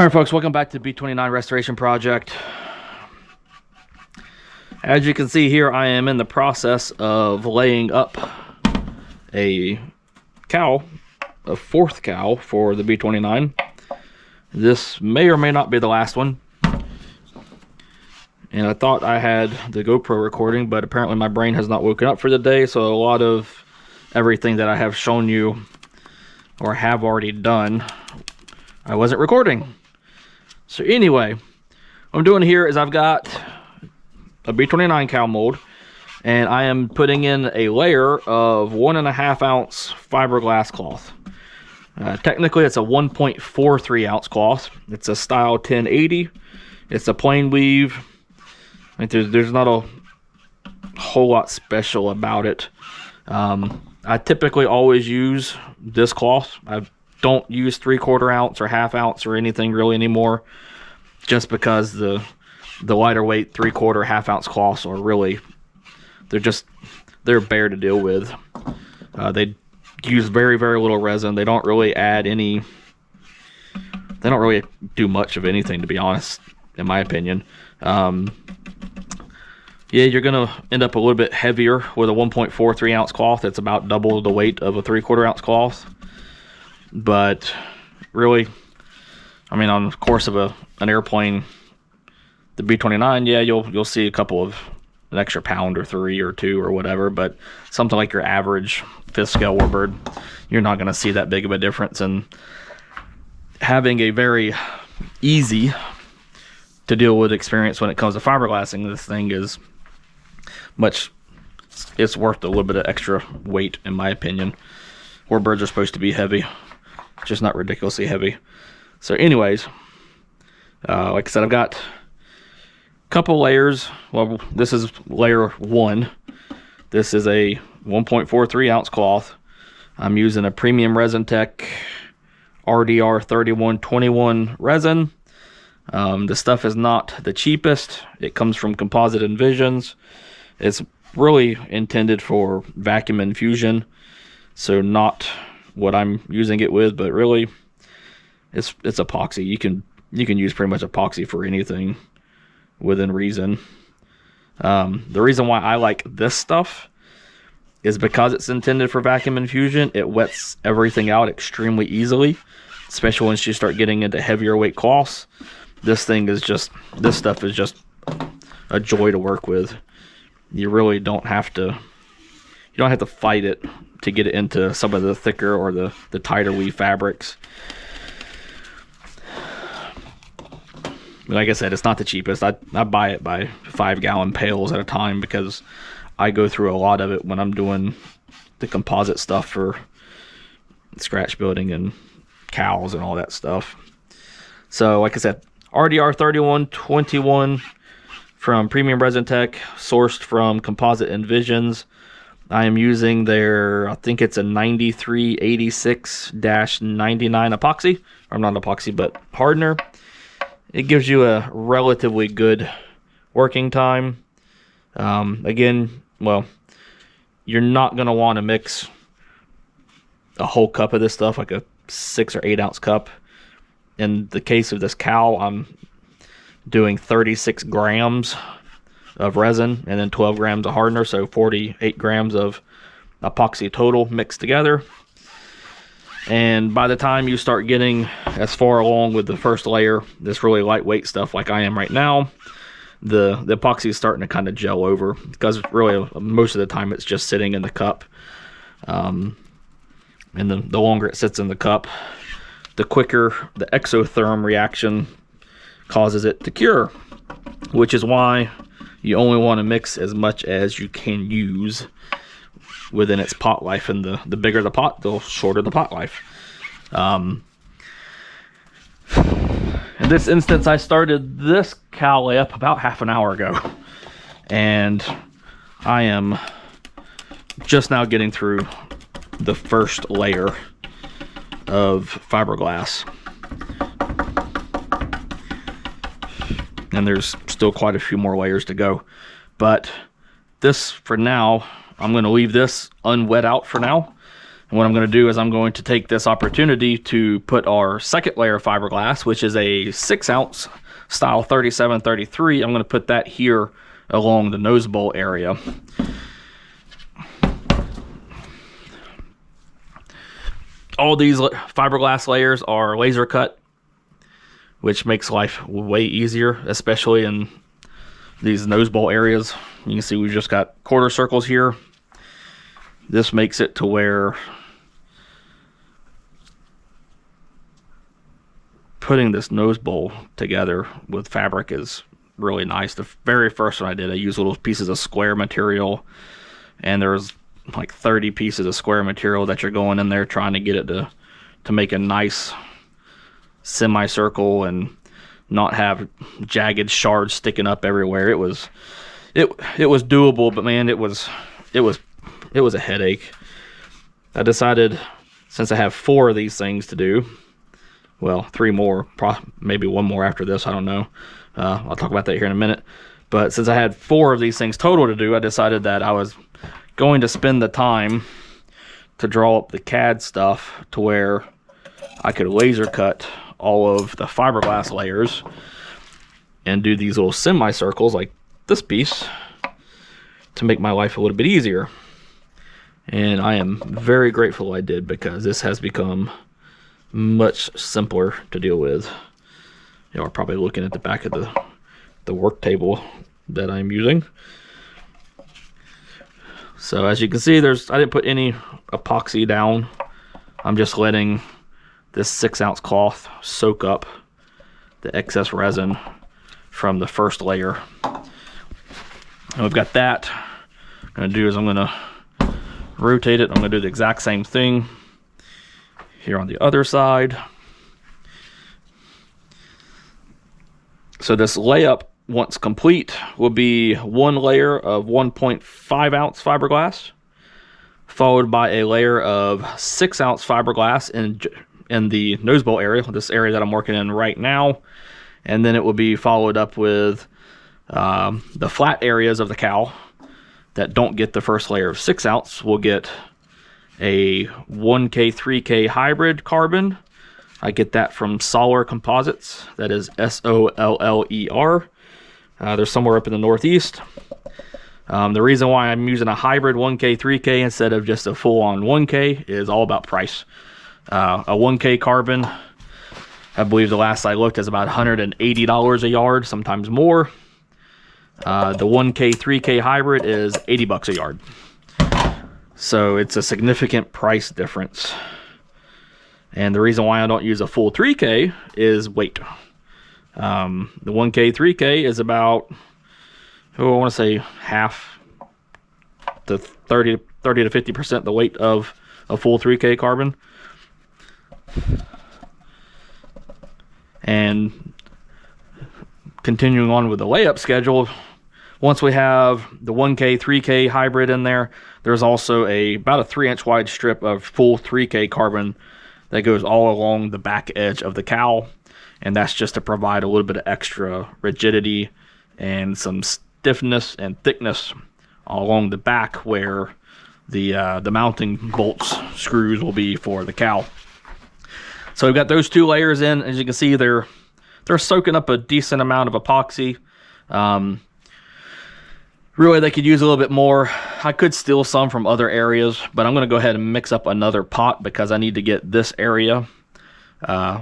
Alright folks, welcome back to the B29 restoration project. As you can see here, I am in the process of laying up a cowl, a fourth cowl for the B29. This may or may not be the last one. And I thought I had the GoPro recording, but apparently my brain has not woken up for the day, so a lot of everything that I have shown you or have already done, I wasn't recording. So anyway, what I'm doing here is I've got a B29 cowl mold, and I am putting in a layer of 1.5 ounce fiberglass cloth. Technically it's a 1.43 ounce cloth. It's a style 1080. It's a plain weave. Like there's not a whole lot special about it. I typically always use this cloth. I don't use 3/4 ounce or 1/2 ounce or anything really anymore, just because the lighter weight 3/4, 1/2 ounce cloths are really, they're bare to deal with. They use very little resin. They don't really add any, they don't really do much of anything, to be honest, in my opinion. Yeah, you're gonna end up a little bit heavier with a 1.43 ounce cloth. It's about double the weight of a 3/4 ounce cloth. But really, I mean, on the course of an airplane, the B29, yeah, you'll see a couple of an extra pound or 3 or 2 or whatever, but something like your average 5th scale warbird, you're not going to see that big of a difference. And having a very easy to deal with experience when it comes to fiberglassing, this thing is it's worth a little bit of extra weight, in my opinion. Warbirds are supposed to be heavy, just not ridiculously heavy. So anyways, like I said, I've got a couple layers. Well, this is layer 1. This is a 1.43 ounce cloth. I'm using a premium Resin Tech RDR 3121 resin. The stuff is not the cheapest. It comes from Composite Envisions. It's really intended for vacuum infusion, so not what I'm using it with, but really it's epoxy. You can use pretty much epoxy for anything within reason. The reason why I like this stuff is because it's intended for vacuum infusion. It wets everything out extremely easily, especially once you start getting into heavier weight cloths. This stuff is just a joy to work with. You really don't have to fight it to get it into some of the thicker or the tighter weave fabrics. Like I said, it's not the cheapest. I buy it by 5-gallon pails at a time because I go through a lot of it when I'm doing the composite stuff for scratch building and cowls and all that stuff. So like I said, RDR 3121 from Premium Resin Tech, sourced from Composite Envisions. I am using their, I think it's a 9386-99 epoxy, or not epoxy, but hardener. It gives you a relatively good working time. Again, well, you're not going to want to mix a whole cup of this stuff, like a 6 or 8 ounce cup. In the case of this cowl, I'm doing 36 grams of resin and then 12 grams of hardener, so 48 grams of epoxy total mixed together. And by the time you start getting as far along with the first layer, this really lightweight stuff like I am right now, the epoxy is starting to kind of gel over, because really most of the time it's just sitting in the cup. And the longer it sits in the cup, the quicker the exotherm reaction causes it to cure, which is why you only want to mix as much as you can use within its pot life, and the bigger the pot, the shorter the pot life. In this instance, I started this cowl layup about half an hour ago, and I am just now getting through the first layer of fiberglass. And there's still quite a few more layers to go, but this, for now, I'm going to leave this unwet out for now, And what I'm going to do is I'm going to take this opportunity to put our second layer of fiberglass, which is a 6 ounce style 3733. I'm going to put that here along the nose bowl area. All these fiberglass layers are laser cut, which makes life way easier, especially in these nose bowl areas. You can see we've just got quarter circles here. This makes it to where putting this nose bowl together with fabric is really nice. The very first one I did, I used little pieces of square material, and there's like 30 pieces of square material that you're going in there trying to get it to make a nice semicircle and not have jagged shards sticking up everywhere. It was doable, but man, it was a headache. I decided, since I have 4 of these things to do, well, 3 more, maybe 1 more after this, I don't know. I'll talk about that here in a minute. But since I had 4 of these things total to do, I decided that I was going to spend the time to draw up the CAD stuff to where I could laser cut all of the fiberglass layers and do these little semicircles like this piece to make my life a little bit easier. And I am very grateful I did, because this has become much simpler to deal with. You know, we're probably looking at the back of the work table that I'm using. So as you can see, I didn't put any epoxy down. I'm just letting this 6 ounce cloth soak up the excess resin from the first layer. And we've got that. What I'm going to do is I'm going to rotate it. I'm going to do the exact same thing here on the other side. So this layup, once complete, will be 1 layer of 1.5 ounce fiberglass, followed by a layer of 6 ounce fiberglass in the nose bowl area, this area that I'm working in right now. And then it will be followed up with the flat areas of the cowl that don't get the first layer of 6 ounce. We'll get a 1K 3K hybrid carbon. I get that from Solar Composites. That is SOLLER. They're somewhere up in the Northeast. The reason why I'm using a hybrid 1K 3K instead of just a full-on 1K is all about price. A 1K carbon, I believe the last I looked, is about $180 a yard, sometimes more. The 1K 3K hybrid is $80 a yard. So it's a significant price difference. And the reason why I don't use a full 3K is weight. The 1K 3K is about, I want to say half to 30 to 50% the weight of a full 3K carbon. And continuing on with the layup schedule, once we have the 1K 3K hybrid in there, there's also about a 3-inch wide strip of full 3K carbon that goes all along the back edge of the cowl, and that's just to provide a little bit of extra rigidity and some stiffness and thickness all along the back where the mounting bolts screws will be for the cowl. So we've got those 2 layers in. As you can see, they're soaking up a decent amount of epoxy. Really, they could use a little bit more. I could steal some from other areas, but I'm going to go ahead and mix up another pot because I need to get this area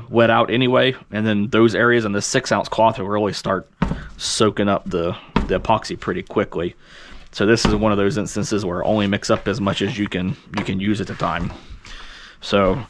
wet out anyway. And then those areas in the 6 ounce cloth will really start soaking up the epoxy pretty quickly. So this is one of those instances where only mix up as much as you can use at a time. So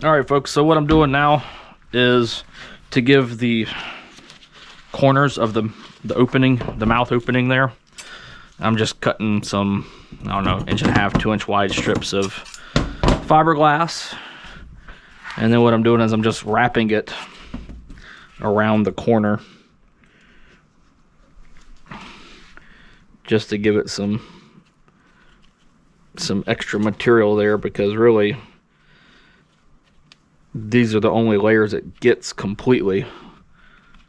all right, folks, so what I'm doing now is to give the corners of the opening, the mouth opening there, I'm just cutting some, I don't know, 1.5 to 2 inch wide strips of fiberglass. And then what I'm doing is I'm just wrapping it around the corner just to give it some extra material there, because really these are the only layers it gets completely.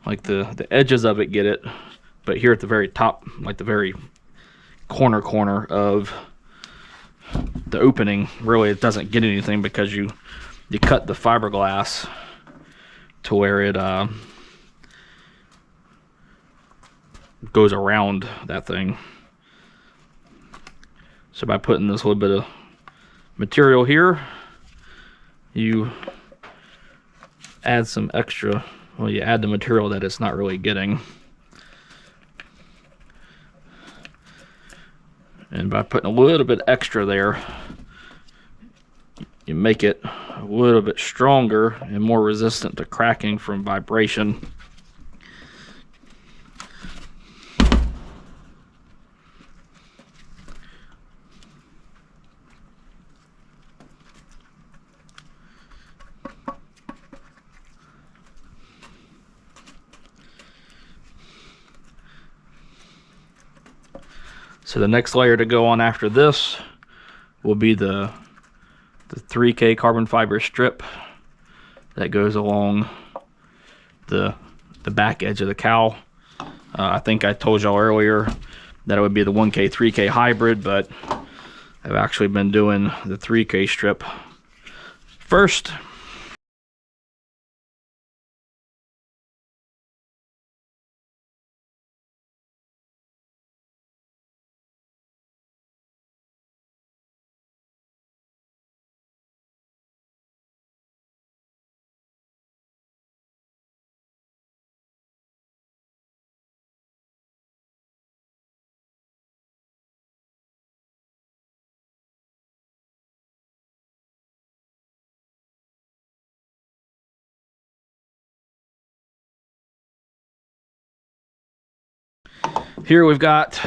Like the edges of it get it, but here at the very top, like the very corner of the opening, really it doesn't get anything, because you cut the fiberglass to where it goes around that thing. So by putting this little bit of material here, you add some extra, well, you add the material that it's not really getting. And by putting a little bit extra there, you make it a little bit stronger and more resistant to cracking from vibration. So the next layer to go on after this will be the 3K carbon fiber strip that goes along the back edge of the cowl. I think I told y'all earlier that it would be the 1K 3K hybrid, but I've actually been doing the 3K strip first. Here we've got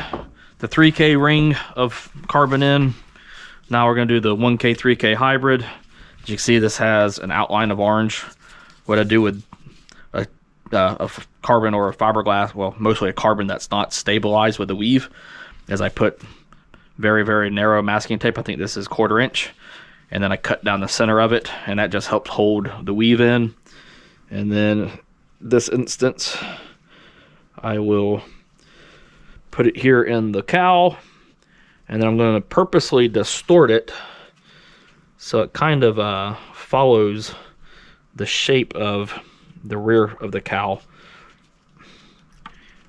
the 3K ring of carbon in. Now we're going to do the 1K 3K hybrid. As you can see, this has an outline of orange. What I do with a carbon or a fiberglass, well, mostly a carbon that's not stabilized with a weave, is I put very, very narrow masking tape. I think this is 1/4 inch. And then I cut down the center of it, and that just helps hold the weave in. And then this instance, I will put it here in the cowl, and then I'm going to purposely distort it so it kind of follows the shape of the rear of the cowl,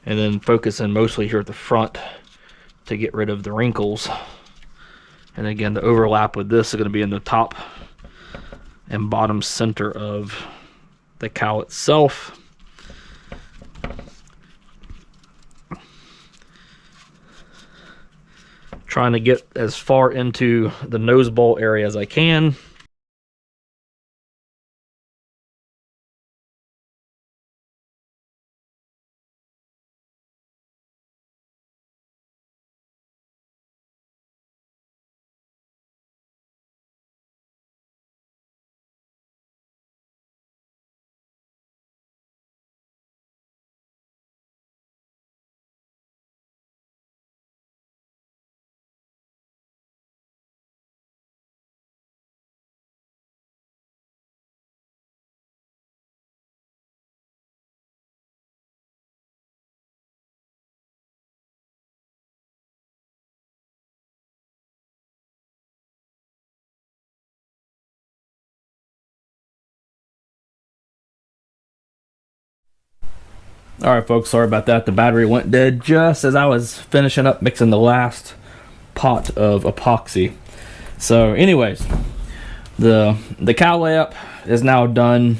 and then focus in mostly here at the front to get rid of the wrinkles. And again, the overlap with this is going to be in the top and bottom center of the cowl itself. Trying to get as far into the nose bowl area as I can. Alright folks, sorry about that. The battery went dead just as I was finishing up mixing the last pot of epoxy. So anyways, the cowl layup is now done.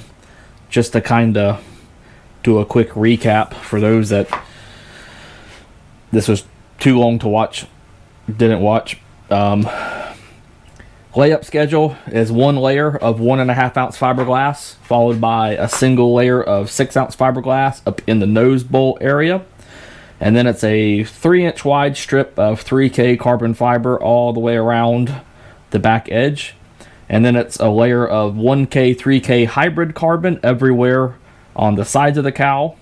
Just to kind of do a quick recap for those that this was too long to watch, didn't watch. Layup schedule is 1 layer of 1.5 ounce fiberglass, followed by a single layer of 6 ounce fiberglass up in the nose bowl area. And then it's a 3-inch wide strip of 3K carbon fiber all the way around the back edge. And then it's a layer of 1K, 3K hybrid carbon everywhere on the sides of the cowl,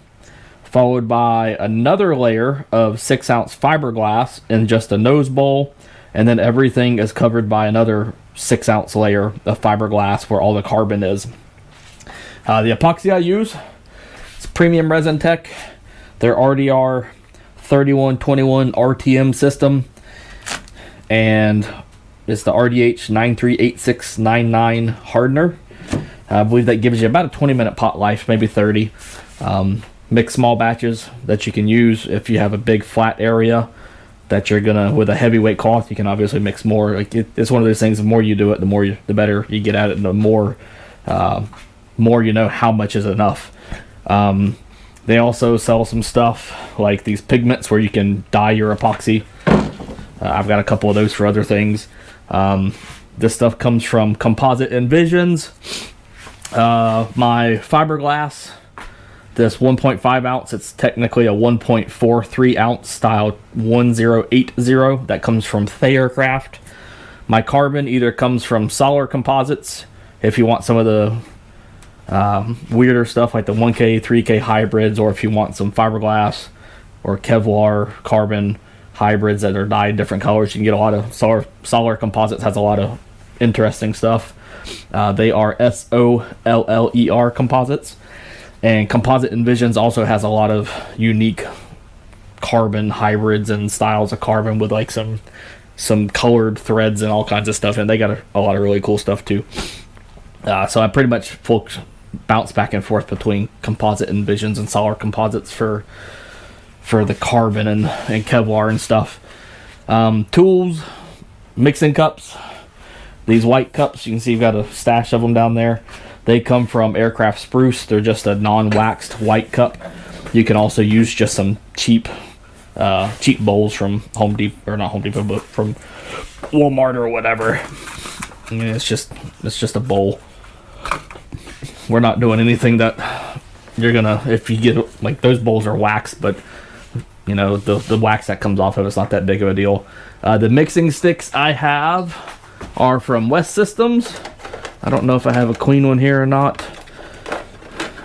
followed by another layer of 6 ounce fiberglass in just a nose bowl. And then everything is covered by another 6 ounce layer of fiberglass where all the carbon is. The epoxy I use is Premium Resin Tech, their RDR 3121 RTM system, and it's the RDH 938699 hardener. I believe that gives you about a 20-minute pot life, maybe 30. Mix small batches that you can use if you have a big flat area that you're gonna, with a heavyweight cloth, you can obviously mix more. Like it's one of those things, the more you do it, the better you get at it, and the more you know how much is enough. They also sell some stuff like these pigments where you can dye your epoxy. I've got a couple of those for other things. This stuff comes from Composite Envisions. My fiberglass, this 1.5 ounce, it's technically a 1.43 ounce style 1080 that comes from Thayer-Craft. My carbon either comes from Solar Composites, if you want some of the weirder stuff like the 1K, 3K hybrids, or if you want some fiberglass or Kevlar carbon hybrids that are dyed different colors, you can get a lot of Solar Composites has a lot of interesting stuff. They are SOLLER composites. And Composite Envisions also has a lot of unique carbon hybrids and styles of carbon with like some colored threads and all kinds of stuff. And they got a lot of really cool stuff too. So I pretty much bounce back and forth between Composite Envisions and Solar Composites for the carbon and Kevlar and stuff. Tools, mixing cups. These white cups, you can see you've got a stash of them down there. They come from Aircraft Spruce. They're just a non-waxed white cup. You can also use just some cheap bowls from Home Depot, or not Home Depot, but from Walmart or whatever. I mean, it's just a bowl. We're not doing anything that you're gonna, if you get, like, those bowls are waxed, but you know, the wax that comes off of it's not that big of a deal. The mixing sticks I have are from West Systems. I don't know if I have a clean one here or not.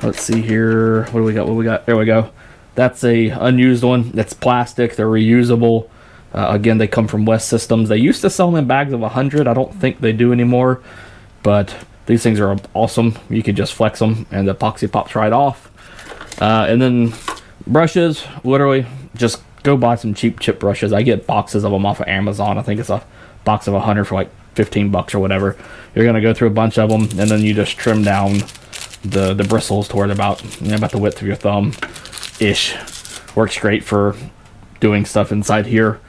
Let's see here. What do we got? There we go. That's a unused one. It's plastic. They're reusable. Again, they come from West Systems. They used to sell them in bags of 100. I don't think they do anymore. But these things are awesome. You can just flex them and the epoxy pops right off. And then brushes. Literally, just go buy some cheap chip brushes. I get boxes of them off of Amazon. I think it's a box of 100 for like $15 or whatever. You're gonna go through a bunch of them, and then you just trim down the bristles toward about the width of your thumb ish. Works great for doing stuff inside here.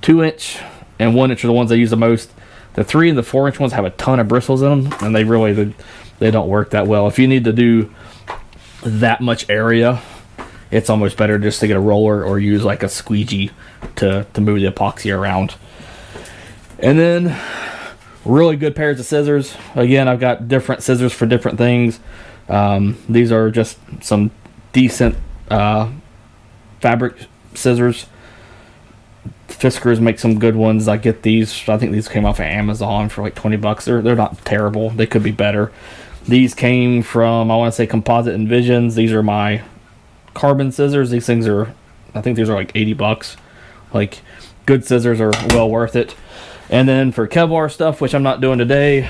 2-inch and 1-inch are the ones I use the most. The 3 and the 4-inch ones have a ton of bristles in them, and they don't work that well. If you need to do that much area, it's almost better just to get a roller or use like a squeegee to move the epoxy around. And then really good pairs of scissors. Again, I've got different scissors for different things. These are just some decent fabric scissors. Fiskars make some good ones. I get these. I think these came off of Amazon for like $20. They're not terrible. They could be better. These came from, I want to say, Composite Envisions. These are my carbon scissors. These things are, I think these are like $80. Like, good scissors are well worth it. And then for Kevlar stuff, which I'm not doing today,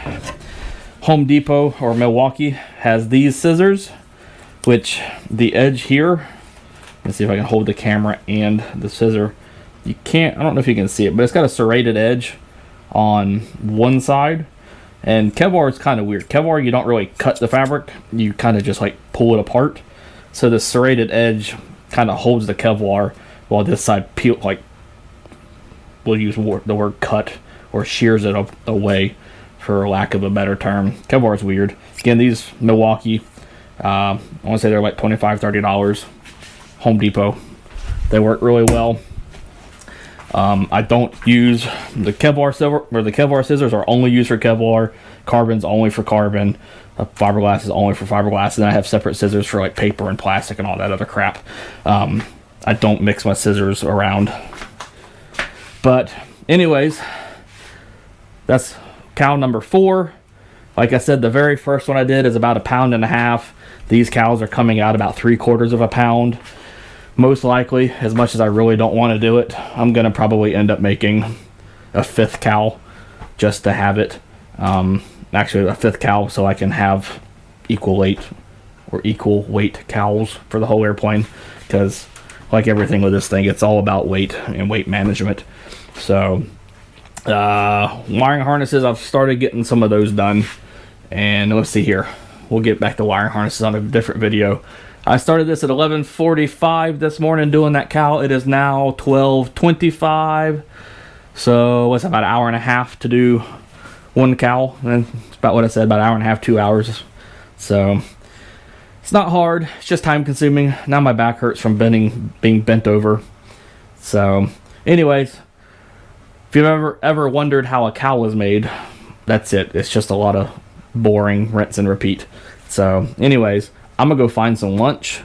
Home Depot or Milwaukee has these scissors, which the edge here, let's see if I can hold the camera and the scissor. You can't, I don't know if you can see it, but it's got a serrated edge on one side. And Kevlar is kind of weird. Kevlar, you don't really cut the fabric, you kind of just like pull it apart. So the serrated edge kind of holds the Kevlar, while this side we'll use the word cut, or shears it away, for lack of a better term. Kevlar is weird. Again, these Milwaukee, I want to say they're like $25, $30. Home Depot, they work really well. I don't use the Kevlar silver, or the Kevlar scissors are only used for Kevlar. Carbon's only for carbon. Fiberglass is only for fiberglass. And then I have separate scissors for like paper and plastic and all that other crap. I don't mix my scissors around. But anyways, that's cowl number 4. Like I said, the very first one I did is about 1.5 pounds. These cows are coming out about 3/4 pounds. Most likely, as much as I really don't want to do it, I'm going to probably end up making a 5th cowl just to have it. Actually, a 5th cowl so I can have equal weight cowls for the whole airplane. Because like everything with this thing, it's all about weight and weight management. So wiring harnesses, I've started getting some of those done. And let's see here. We'll get back to wiring harnesses on a different video. I started this at 11:45 this morning doing that cowl. It is now 12:25. So what's about 1.5 hours to do one cowl? And it's about what I said, about 1.5 hours, 2 hours. So it's not hard. It's just time consuming. Now my back hurts from being bent over. So anyways, if you've ever wondered how a cowl is made, that's it. It's just a lot of boring rinse and repeat. So anyways, I'm gonna go find some lunch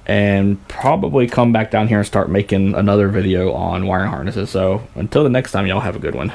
and probably come back down here and start making another video on wiring harnesses. So until the next time, y'all have a good one.